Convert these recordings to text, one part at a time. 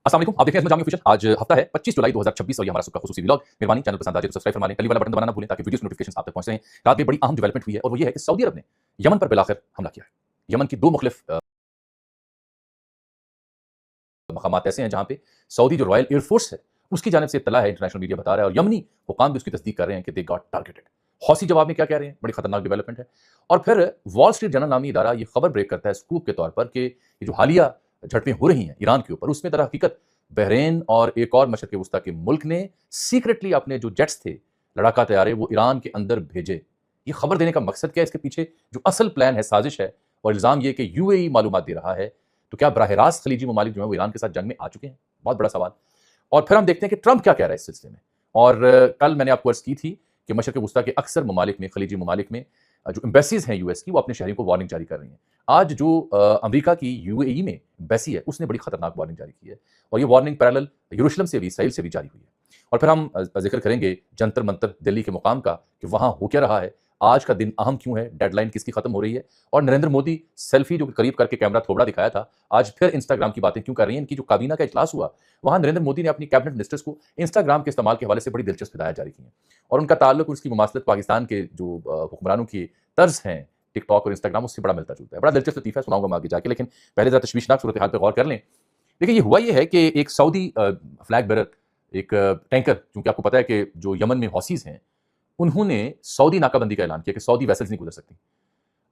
अस्सलाम वालेकुम, आप देख रहे हैं इसमें जामिया ऑफिशियल। आज हफ्ता है 25 जुलाई 2026 और ये हमारा सुबह का खुसूसी व्लॉग। मेहरबानी चैनल पसंद आ जाए तो सब्सक्राइब फरमा लें, कली वाला बटन दबाना ना भूलें ताकि वीडियोस की नोटिफिकेशन आप तक पहुंच रहे हैं। रात में बड़ी अहम डेवलपमेंट हुई है और वो ये है कि सऊदी अरब ने यमन पर बिलाखिर हमला किया है। यमन की दो मुख्तलिफ मकामात ऐसे हैं जहां पे सऊदी जो रॉयल एयरफोर्स है उसकी जानिब से इत्तला है, इंटरनेशनल मीडिया बता रहा है और यमनी हुकाम भी उसकी तस्दीक कर रहे हैं कि दे गॉट टारगेटेड। हौसी जवाब में क्या कह रहे हैं, बड़ी खतरनाक डेवलपमेंट है। और फिर वॉल स्ट्रीट जर्नल नामी इदारा ये खबर ब्रेक करता है स्कूप के तौर पर कि ये जो हालिया झड़पें हो रही हैं ईरान के ऊपर, उसमें दर हकीकत बहरीन और एक और मशरक़ वस्ता के मुल्क ने सीक्रेटली अपने जो जेट्स थे, लड़ाका तैयारे, वो ईरान के अंदर भेजे। ये खबर देने का मकसद क्या है, इसके पीछे जो असल प्लान है, साजिश है, और इल्ज़ाम ये कि यूएई मालूमात दे रहा है। तो क्या बराह रास्त खलीजी ममालिक जो है वो ईरान के साथ जंग में आ चुके हैं? बहुत बड़ा सवाल। और फिर हम देखते हैं कि ट्रंप क्या कह रहा है इस सिलसिले में। और कल मैंने आपको अर्ज़ की थी कि मशरक़ वस्ता के अक्सर ममालिक में, खलीजी ममालिक में जो एम्बेसीज़ हैं यूएस की, वो अपने शहरियों को वार्निंग जारी कर रही हैं। आज जो अमेरिका की यूएई में एम्बेसी है, उसने बड़ी खतरनाक वार्निंग जारी की है और ये वार्निंग पैरेलल यरूशलेम से भी, इसराइल से भी जारी हुई है। और फिर हम ज़िक्र करेंगे जंतर मंतर दिल्ली के मुकाम का कि वहाँ हो क्या रहा है, आज का दिन अहम क्यों है, डेडलाइन किसकी खत्म हो रही है, और नरेंद्र मोदी सेल्फी जो करीब करके कैमरा थोबड़ा दिखाया था, आज फिर इंस्टाग्राम की बातें क्यों कर रही हैं। इनकी जो काबीना का इजलास हुआ, वहाँ नरेंद्र मोदी ने अपनी कैबिनेट मिनिस्टर्स को इंस्टाग्राम के इस्तेमाल के हवाले से बड़ी दिलचस्प हिदायत जारी की हैं और उनका ताल्लुक, उसकी मुमासलत पाकिस्तान के जो हुक्मरानों की तर्ज हैं टिकटॉक और इंस्टाग्राम, उससे बड़ा मिलता जुलता है। बड़ा दिलचस्प लतीफ़ा सुनाऊंगा मैं आगे जाके, लेकिन पहले ज़रा तशवीशनाक सूरत हाल पर गौर कर लें। देखिए, ये हुआ ये है कि एक सऊदी फ्लैग बेरर, एक टैंकर, क्योंकि आपको पता है कि जो यमन में हौसीज़ हैं, उन्होंने सऊदी नाकाबंदी का ऐलान किया कि सऊदी वेसल्स नहीं गुजर सकती।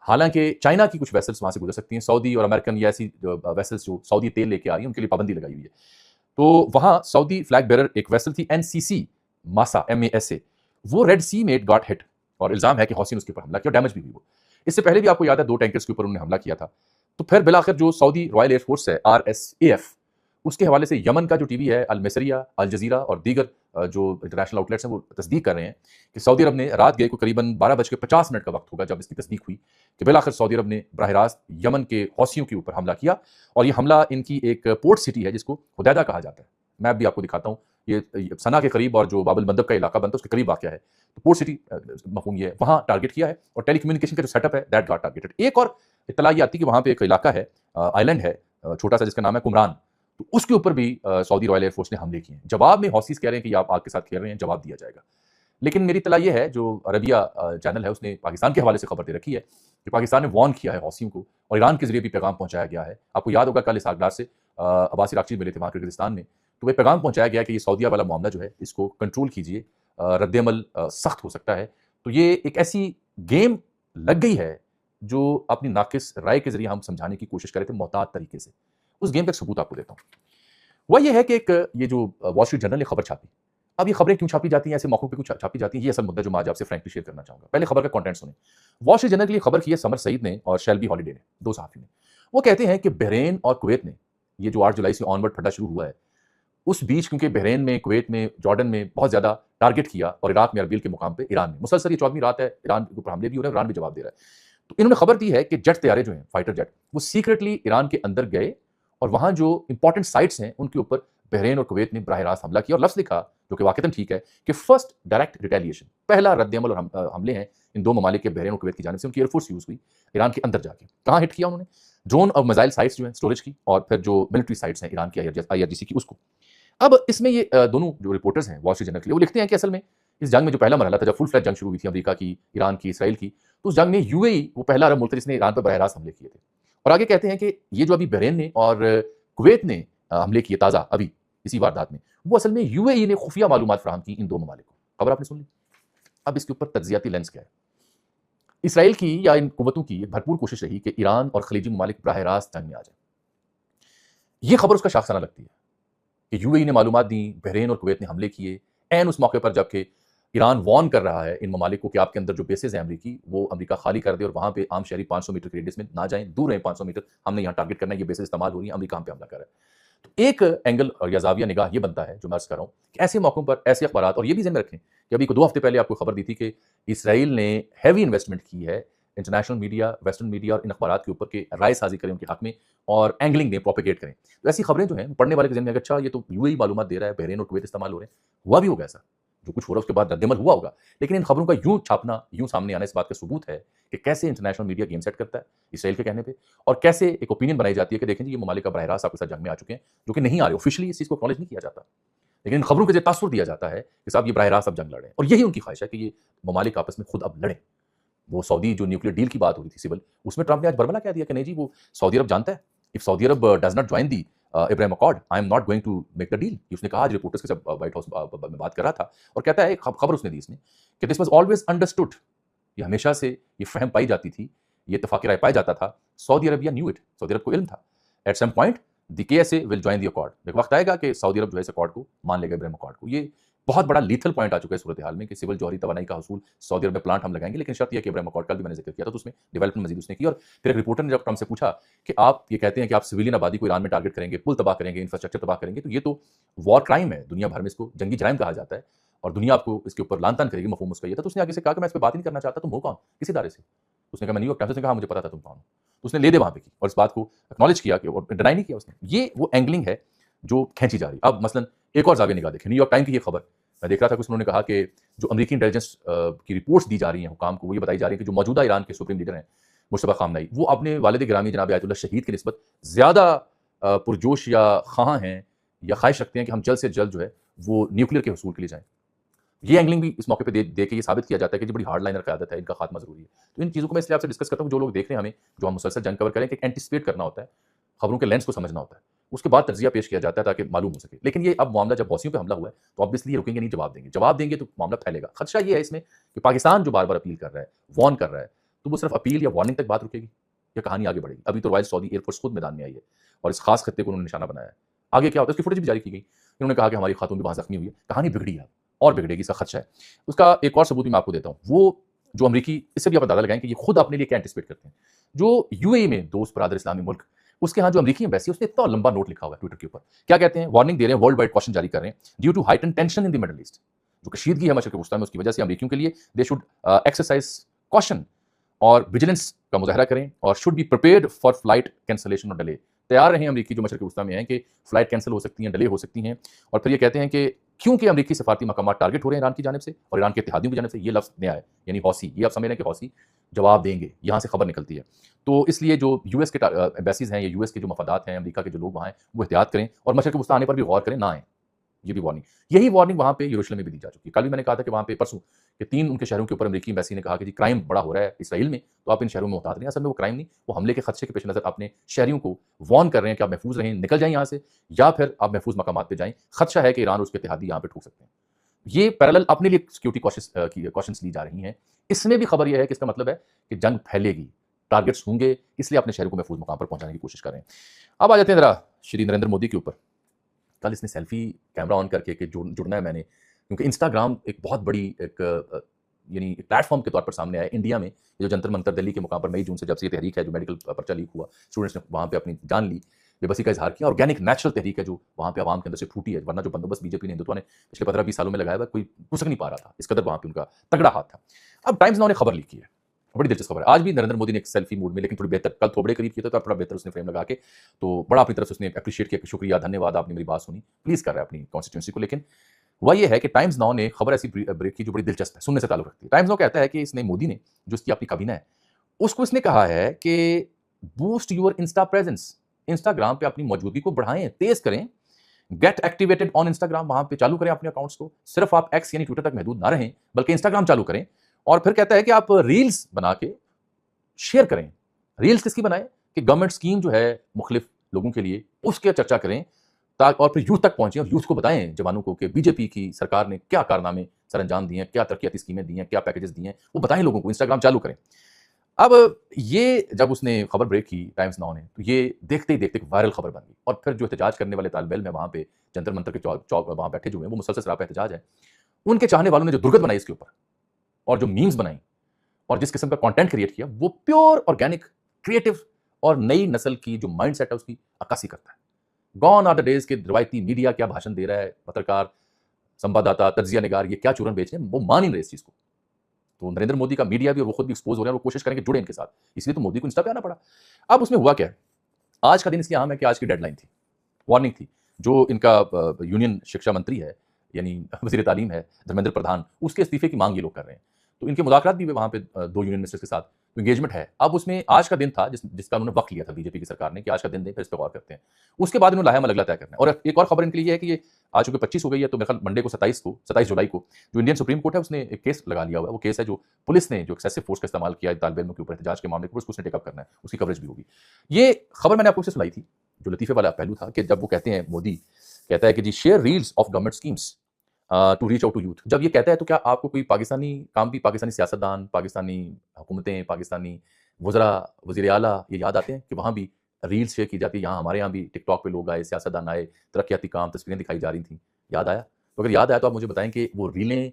हालांकि चाइना की कुछ वेसल्स वहां से गुजर सकती हैं, सऊदी और अमेरिकन या ऐसी वेसल्स जो सऊदी तेल लेके आ रही हैं उनके लिए पाबंदी लगाई हुई है। तो वहां सऊदी फ्लैग बेरर एक वेसल थी, एनसीसी मासा, MASA, वो रेड सी में गॉट हिट और इल्जाम है कि हौसी ने उसके ऊपर हमला किया, डैमेज भी हुई वो। इससे पहले भी आपको याद है 2 टैंकर्स के ऊपर उन्होंने हमला किया था। तो फिर बिलाखिर जो सऊदी रॉयल एयरफोर्स है, RSAF, उसके हवाले से यमन का जो टीवी है, अल मसरिया, अल जजीरा और दीगर जो इंटरनेशनल आउटलेट्स हैं, वो तस्दीक कर रहे हैं कि सऊदी अरब ने रात गए को करीबन 12:50 का वक्त होगा जब इसकी तस्दीक हुई कि बिलाखिर सऊदी अरब ने बराह रास्त यमन के हौसियों के ऊपर हमला किया। और ये हमला इनकी एक पोर्ट सिटी है जिसको हुदैदा कहा जाता है। मैप भी आपको दिखाता हूँ, ये सना के करीब और जो बाबल मंदब का इलाका बनता है उसके करीब वाक़या है। तो पोर्ट सिटी मफहूम ये है, वहाँ टारगेट किया है और टेलीकम्युनिकेशन का जो सेटअप है दैट गॉट टारगेटेड। एक और इत्तला ये आती है कि वहाँ पे एक इलाका है, आइलैंड है छोटा सा, जिसका नाम है कुमरान। तो उसके ऊपर भी सऊदी रॉयल एयरफोर्स ने हमले किए हैं। जवाब में हौसीज़ कह रहे हैं कि आप आग के साथ खेल रहे हैं, जवाब दिया जाएगा। लेकिन मेरी इत्तला ये है, जो अरबिया चैनल है उसने पाकिस्तान के हवाले से खबर दे रखी है कि पाकिस्तान ने वार्न किया है हौसियों को और ईरान के जरिए भी पैगाम पहुंचाया गया है। आपको याद होगा कल इसाकडार से अब्बासी राक्ची मिले थे वहाँ किर्गिस्तान में, तो वह पैगाम पहुंचाया गया कि ये सऊदीया वाला मामला जो है इसको कंट्रोल कीजिए, रद्द-ए-अमल सख्त हो सकता है। तो ये एक ऐसी गेम लग गई है जो अपनी नाकिस राय के जरिए हम समझाने की कोशिश कर रहे थे मोहतात तरीके से। उस गेम का एक सबूत आपको देता हूँ। वह ये है कि एक ये जो वॉल स्ट्रीट जर्नल ने खबर छापी। अब ये खबरें क्यों छापी जाती हैं, ऐसे मौकों पे क्यों छापी जाती हैं, ये असल मुद्दा जो मैं आज आपसे फ्रैंकली शेयर करना चाहूँगा। पहले खबर का कंटेंट सुनें। वॉल स्ट्रीट जर्नल के लिए खबर की है समर सईद ने और शेल्बी हॉलिडे ने, 2 सहाफ़ी ने। वो कहते हैं कि बहरीन और कुवैत ने, ये जो 8 जुलाई से ऑनवर्ड फटा शुरू हुआ है, उस बीच क्योंकि बहरीन में, कुवैत में, जॉर्डन में बहुत ज़्यादा टारगेट किया और इराक में, अरबिल के मुकाम पे ईरान में। मुसलसल ये 14वीं रात है, ईरान के ऊपर हमले भी हो रहे हैं, ईरान भी जवाब दे रहा है। तो इन्होंने खबर दी है कि जेट तैयारे जो हैं, फाइटर जेट, वो सीक्रेटली ईरान के अंदर गए और वहाँ जो इंपॉर्टेंट साइट्स हैं उनके ऊपर बहरीन और कुवैत ने बराह रास्त हमला किया और लफ्ज़ लिखा, जो कि वाक़तन ठीक है, कि फर्स्ट डायरेक्ट रिटेलिएशन, पहला रद्द-ए-अमल और हमले हैं इन 2 ममालिक के, बहरीन और कुवैत की जानिब से। उनकी एयरफोर्स यूज़ हुई ईरान के अंदर जाके। कहाँ हिट किया उन्होंने? ड्रोन और मिसाइल साइट्स जो हैं स्टोरेज की, और फिर जो मिलिट्री साइट्स हैं ईरान की IRGC की, उसको। अब इसमें ये दोनों जो रिपोर्टर्स हैं वॉल स्ट्रीट जर्नल के लिए, वो लिखते हैं कि असल में इस जंग में जो पहला मरहला था, जब फुल फ्लैज जंग शुरू हुई थी अमेरिका की, ईरान की, इसराइल की, तो उस जंग में यूएई वो पहला अरब मुल्क था जिसने ईरान पर बराह रास्त हमले किए थे। और आगे कहते हैं कि ये जो अभी बहरीन ने और कुवैत ने हमले किए ताज़ा अभी इसी वारदात में, वो असल में यूएई ने खुफिया मालूमात फराहम की इन 2 ममालिक को। खबर आपने सुन ली। अब इसके ऊपर तज्जियाती लेंस क्या है? इसराइल की या इन कुव्वतों की भरपूर कोशिश रही कि ईरान और खलीजी ममालिक बराह रास्त जंग में आ जाए। ये खबर उसका शाखसाना लगती है कि यूएई ने मालूमात दी, बहरीन और कुवैत ने हमले किए, ऐन उस मौके पर जबकि ईरान वार्न कर रहा है इन ममालिक को कि आपके अंदर जो बेसेस हैं अमरीकी, वो अमेरिका खाली कर दे और वहाँ पे आम शहरी 500 मीटर के रेडियस में ना जाएं, दूर रहें 500 मीटर, हमने यहाँ टारगेट करना है, ये बेसेस इस्तेमाल हो रही हैं, अमेरिका हम पे हमला कर रहा है। तो एक एंगल और या ज़ाविया निगाह ये बनता है, जो मैं अर्ज़ कर रहा हूँ, कि ऐसे मौकों पर ऐसे अखबारात, और ये भी ज़हन में रखें कि अभी 2 हफ्ते पहले आपको खबर दी थी कि इसराइल ने हैवी इन्वेस्टमेंट की है इंटरनेशनल मीडिया, वेस्टर्न मीडिया और इन अखबारात के ऊपर के राय साजी करें उनके हक में और एंगलिंग दें, प्रोपेगेट करें। तो ऐसी खबरें जो हैं पढ़ने वाले के ज़हन में, अच्छा ये तो यूएई मालूमात दे रहा है, बहरीन और कुवैत इस्तेमाल हो रहे हैं, हुआ भी होगा ऐसा। जो कुछ हो रहा है उसके बाद रद्दमल हुआ होगा, लेकिन इन खबरों का यूं छापना, यूं सामने आना इस बात का सबूत है कि कैसे इंटरनेशनल मीडिया गेम सेट करता है इसराइल के कहने पे, और कैसे एक ओपिनियन बनाई जाती है कि देखें जी ये ममालिक का बरह रास्त आपके साथ जंग में आ चुके हैं, जो कि नहीं आ रहे, ऑफिशियली इस चीज़ को एक्नॉलेज नहीं किया जाता, लेकिन इन खबरों के जरिए तासुर दिया जाता है कि साहब ये बरह रास्त अब जंग लड़ रहे हैं, और यही उनकी ख्वाहिश है कि ये ममालिक आपस में खुद अब लड़ें। वो सऊदी जो न्यूक्लियर डील की बात हो रही थी सिविल, उसमें ट्रंप ने आज बरबला कह दिया कि नहीं जी, वो सऊदी अरब जानता है, if Saudi Arab does not join the Ibrahim accord, I am not going to make the deal. उसने कहा आज रिपोर्टर्स के साथ व्हाइट हाउस में बात कर रहा था, और कहता है, खबर उसने दी इसमें कि दिस वाज ऑलवेज अंडरस्टूड, ये हमेशा से ये फहम पाई जाती थी, ये इत्तेफाक राय पाया जाता था, Saudi Arabia knew it, Saudi Arab को इल्म था, at some point the KSA will join the accord, एक वक्त आएगा कि सऊदी अरब जो है इस अकॉर्ड को मान लेगा, इब्राहिम अकॉर्ड को। ये बहुत बड़ा लीथल पॉइंट आ चुका है सूरत हाल में कि सिविल जौहरी तवानाई का हसूल सऊदी अरब में प्लांट हम लगाएंगे, लेकिन शर्त यह कि इब्राहिम अकॉर्ड का भी मैंने जिक्र किया था, तो उसमें डेवलपमेंट मजीद उसने की। और फिर एक रिपोर्टर ने जब ट्रंप से पूछा कि आप ये कहते हैं कि आप सिविलियन आबादी को ईरान में टारगेट करेंगे, पुल तबाह करेंगे, इंफ्रास्ट्रक्चर तबाह करेंगे, तो ये तो वॉर क्राइम है, दुनिया भर में इसको जंगी जराइम कहा जाता है और दुनिया आपको इसके ऊपर लानतान करेगी, मफहूम उसका ये था। तो उसने आगे से कहा कि मैं इस पर बात ही नहीं करना चाहता, तुम हो कौन, किस इदारे से? उसने कहा मैं न्यूयॉर्क टाइम्स। उसने कहा मुझे पता था तुम कौन हो। तो उसने ले दे वहां पे की और इस बात को एक्नॉलेज किया कि, और डिनाई नहीं किया उसने। ये वो एंगलिंग है जो खींची जा रही। अब मसलन एक और जावे निगाह देखें, न्यूयॉर्क टाइम की ये खबर मैं देख रहा था कि उन्होंने कहा कि जो अमेरिकी इंटेलिजेंस की रिपोर्ट्स दी जा रही हैं हुकाम को, वो ये बताई जा रही है कि जो मौजूदा ईरान के सुप्रीम लीडर हैं मुश्तबा खामनेई, वो अपने वालिद गिरामी जनाब आयतुल्लाह शहीद की निस्बत ज़्यादा पुरजोश या ख़्वाह हैं या ख्वाहिश रखते हैं कि हम जल्द से जल्द जो है वो न्यूक्लियर के हसूल के लिए जाएं। ये एंगलिंग भी इस मौके पे दे के ये साबित किया जाता है कि जो बड़ी हार्ड लाइनर क़यादत है, इनका खात्मा ज़रूरी है। तो इन चीज़ों को मैं इसलिए आपसे डिस्कस करता हूँ, जो लोग देख रहे हैं हमें, जो हम मुसलसल जंग कवर करें, कि एंटिसिपेट करना होता है, खबरों के लेंस को समझना होता है, उसके बाद तज्जिया पेश किया जाता है ताकि मालूम हो सके। लेकिन ये अब मामला जब हौसियों पे हमला हुआ है, तो ऑब्वियसली रुकेंगे नहीं, जवाब देंगे तो मामला फैलेगा। खदशा ये है इसमें कि पाकिस्तान जो बार-बार अपील कर रहा है, वार्न कर रहा है, तो वो सिर्फ अपील या वार्निंग तक बात रुकेगी या कहानी आगे बढ़ेगी? अभी तो रॉयल सऊदी एयरफोर्स खुद मैदान में आई है और इस खास खत्ते को उन्होंने निशाना बनाया है। आगे क्या होता है उसकी फुटेज भी जारी की गई। उन्होंने कहा कि हमारी खातून भी वहाँ ज़ख्मी हुई है, कहानी बिगड़ी है और बिगड़ेगी, इसका खदशा है। उसका एक और सबूत भी मैं आपको देता हूँ। वो जो अमरीकी, इससे भी आप अंदाजा लगाएं कि ये खुद अपने लिए क्या एंटिसिपेट करते हैं। जो यूएई में दोस्त बरादर इस्लामी मुल्क, उसके यहाँ जो अमरीकी एम्बेसी है, उसने इतना लंबा नोट लिखा हुआ है ट्विटर के ऊपर। क्या कहते हैं? वार्निंग दे रहे हैं, वर्ल्ड वाइड कॉशन जारी कर रहे हैं, due to heighten tension in the Middle East. जो कशीदगी है मशरिक वस्ता में, उसकी वजह से अमरीकियों के लिए दे शुड एक्सरसाइज कॉशन और विजिलेंस का मुजाहरा करें और should be prepared for flight cancellation और डिले। तैयार रहें अमरीकी जो मशरिक वस्ता में हैं कि फ्लाइट कैंसिल हो सकती हैं, डिले हो सकती हैं। और फिर ये कहते हैं कि क्योंकि अमरीकी सफारती मकामात टारगेट हो रहे हैं ईरान की जानिब से और ईरान के इत्तेहादियों की जानिब से, ये लफ्ज़ नया है, यानी हौसी, ये आप समझ रहे हैं कि हौसी जवाब देंगे, यहाँ से खबर निकलती है। तो इसलिए जो यूएस के एम्बेसीज हैं या यूएस के जो मफादात हैं, अमरीका के जो लोग वहाँ हैं, वो एहतियात करें और मशरिक वस्ता आने पर भी गौर करें, ना आएँ। ये भी वार्निंग, यही वार्निंग वहाँ पे यरूशलेम में भी दी जा चुकी है। कल भी मैंने कहा था कि वहाँ पे परसों कि 3 उनके शहरों के ऊपर अमरीकी एम्बेसी ने कहा कि जी क्राइम बड़ा हो रहा है इसराइल में, तो आप इन शहरों में मुहतात रहें। असल में वो क्राइम नहीं, वो हमले के खदशे के पेश नज़र अपने शहरियों को वार्न कर रहे हैं कि आप महफूज रहें, निकल जाएँ यहाँ से, या फिर आप महफूज मकामात पे जाएँ। खदशा है कि ईरान और उसके इत्तेहादी यहाँ पे ठूक सकते हैं। ये पैरेलल अपने लिए सिक्योरिटी कॉशंस ली जा रही हैं। इसमें भी खबर ये है कि इसका मतलब है कि जंग फैलेगी, टारगेट्स होंगे, इसलिए अपने शहरों को महफूज मकाम पर पहुंचाने की कोशिश कर रहे हैं। अब आ जाते हैं जरा श्री नरेंद्र मोदी के ऊपर। कल इसने सेल्फी कैमरा ऑन करके कि जुड़ना है मैंने, क्योंकि इंस्टाग्राम एक बहुत बड़ी एक यानी एक प्लेटफॉर्म के तौर पर सामने आया इंडिया में। ये जो जंतर मंतर दिल्ली के मुकाम पर मई जून से जब से ये तहरीक है, जो मेडिकल पर्चा लीक हुआ, स्टूडेंट्स ने वहाँ पे अपनी जान ली, बेबसी का इजहार किया। ऑर्गेनिक नेचुरल तहरीक है जो वहाँ पे आवाम के अंदर से फूटी है, वरना जो बंदोबस्त बीजेपी ने, हिंदुत्व ने पिछले 15-20 सालों में लगाया हुआ, कोई पुसक नहीं पा रहा था, इस कदर वहाँ पे उनका तगड़ा हाथ था। अब टाइम्स नाउ ने खबर लीक की है, बड़ी दिलचस्प खबर है। आज भी नरेंद्र मोदी ने एक सेल्फी मूड में, लेकिन थोड़ी बेहतर, कल थोबड़े करीब किया था, तो थोड़ा बेहतर उसने फ्रेम लगा के, तो बड़ा अपनी तरफ से उसने अप्रिशिएट किया कि शुक्रिया, धन्यवाद, आपने मेरी बात सुनी, प्लीज कर रहा है अपनी कॉन्स्टिट्यूंसी को। लेकिन हुआ ये है कि टाइम्स नाउ ने खबर ऐसी ब्रेक की जो बड़ी दिलचस्प है, सुनने से ताल्लुक रखती है। टाइम्स नाउ कहता है कि इसने, मोदी ने, जो इसकी अपनी काबीना है, उसको इसने कहा है कि boost your Insta presence, Instagram पे अपनी मौजूदगी को बढ़ाएं, तेज करें, गेट एक्टिवेटेड ऑन इंस्टाग्राम, वहां पे चालू करें अपने अकाउंट्स को। सिर्फ आप एक्स यानी ट्विटर तक महदूद ना रहें, बल्कि इंस्टाग्राम चालू करें। और फिर कहता है कि आप रील्स बना के शेयर करें। रील्स किसकी बनाएं? कि गवर्नमेंट स्कीम जो है मुख्तलिफ लोगों के लिए, उसकी चर्चा करें, और फिर यूथ तक पहुंचे और यूथ को बताएं, जवानों को, कि बीजेपी की सरकार ने क्या कारनामे सर अंजाम दिए हैं, क्या तरक्याती स्कीमें दी हैं, क्या पैकेजेस दिए हैं, वो बताएं लोगों को, इंस्टाग्राम चालू करें। अब ये जब उसने खबर ब्रेक की टाइम्स नाउ ने, तो ये देखते ही देखते वायरल खबर बन गई। और फिर जो एहतजाज करने वाले तालिब इल्म है वहाँ पे, जंतर मंतर के चौक वहाँ बैठे जो हैं, वो मुसलसल सरापा एहतजाज है, उनके चाहने वालों ने जो दुर्गत बनाई इसके ऊपर, और जो मीम्स बनाई और जिस किस्म का कंटेंट क्रिएट किया, वो प्योर ऑर्गेनिक, क्रिएटिव और नई नस्ल की जो माइंड सेट है उसकी अक्कासी करता है। गॉन आर द डेज के रवायती मीडिया क्या भाषण दे रहा है, पत्रकार, संवाददाता, तज्जिया निगार, ये क्या चूरन बेच रहे हैं, वो मान ही नहीं रहे इस चीज़ को। तो नरेंद्र मोदी का मीडिया भी और वो खुद भी एक्सपोज हो रहे हैं, वो कोशिश करेंगे जुड़े इनके साथ, इसलिए तो मोदी को इंस्टा पे आना पड़ा। अब उसमें हुआ क्या है, आज का दिन इसलिए अहम है कि आज की डेडलाइन थी, वार्निंग थी। जो इनका यूनियन शिक्षा मंत्री है, यानी वज़ीर तालीम है धर्मेंद्र प्रधान, उसके इस्तीफे की मांग ये लोग कर रहे हैं। तो इनके मुज़ाकरात भी वहाँ पे 2 यूनियन मिनिस्टर्स के साथ एंगेजमेंट है। अब उसमें आज का दिन था जिसका उन्होंने वक़्त लिया था बीजेपी की सरकार ने कि आज का दिन दें, फिर इस पे गौर करते हैं। उसके बाद इन्होंने लाहे अगला तय करना है। और एक और खबर इनके लिए ये है कि ये आज चूँकि 25 हो गई है, तो मेरे ख्याल मंडे को 27 जुलाई को जो इंडियन सुप्रीम कोर्ट है उसने एक केस लगा लिया हुआ है। वो केस है जो पुलिस ने जो एक्सेसिव फोर्स का इस्तेमाल किया तालिब इल्मों के ऊपर एहतजाज के मामले को, उसको उसने टेक अप करना है, उसकी कवरेज भी होगी। ये खबर मैंने आपको इससे सुनाई थी, जो लतीफ़े वाला पहलू था कि जब वो कहते हैं, मोदी कहता है कि जी share reels of government schemes to reach out to youth. जब ये कहता है तो क्या आपको कोई पाकिस्तानी काम भी, पाकिस्तानी सियासतदान, पाकिस्तानी हुकूमतें, पाकिस्तानी वज़रा, वज़ीर आला ये याद आते हैं कि वहाँ भी रील्स शेयर की जाती है? यहाँ हमारे यहाँ भी टिकटॉक पे लोग आए, सियासतदान आए, तरक्याती काम, तस्वीरें दिखाई जा रही थीं, याद आया? तो अगर याद आया तो आप मुझे बताएं कि वो रीलें,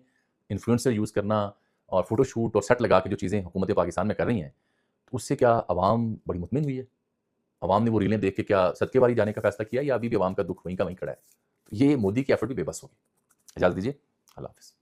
इन्फ्लुएंसर यूज़ करना और फ़ोटोशूट और सेट लगा के जो चीज़ें हुकूमतें पाकिस्तान में कर रही हैं, तो उससे क्या अवाम बड़ी मुतमिन हुई है? अवाम ने वो रीलें देख के क्या सदके बारी जाने का फैसला किया, या अभी भी अवाम का दुख वहीं का वहीं खड़ा है? तो ये मोदी की एफर्ट भी बेबस होगी। इजाज़त दीजिए, अल्लाह हाफ़िज़।